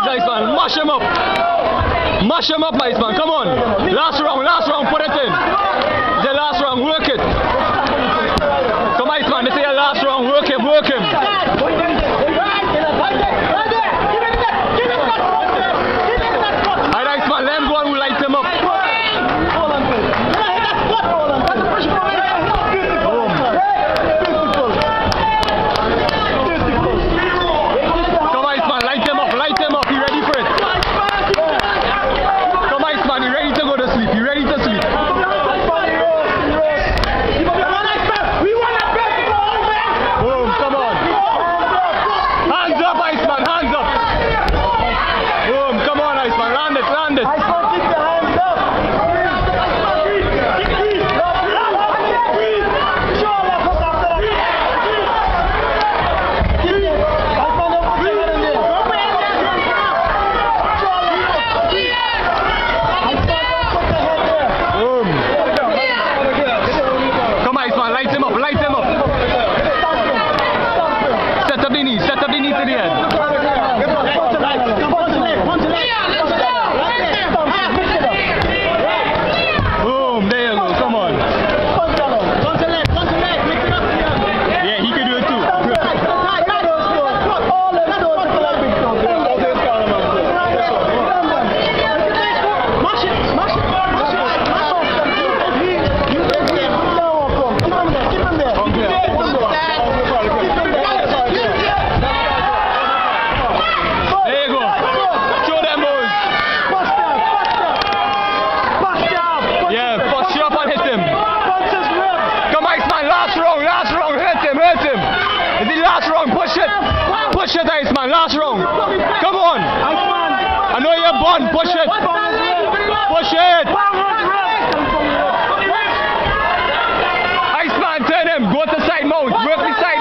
Iceman. Mash him up. Mash him up, Iceman. Come on. Last round, put it in. The last round, work it. Come Iceman, this is your last round. Work him. Alright, Iceman, let him go and light him up. Set up the knee to the head. Boom, there you go, come on. Yeah, he can do it too. Push it, Iceman, last round. Come on. I know you're born. Push it. Push it. Iceman, turn him. Go to side mount. Work the side.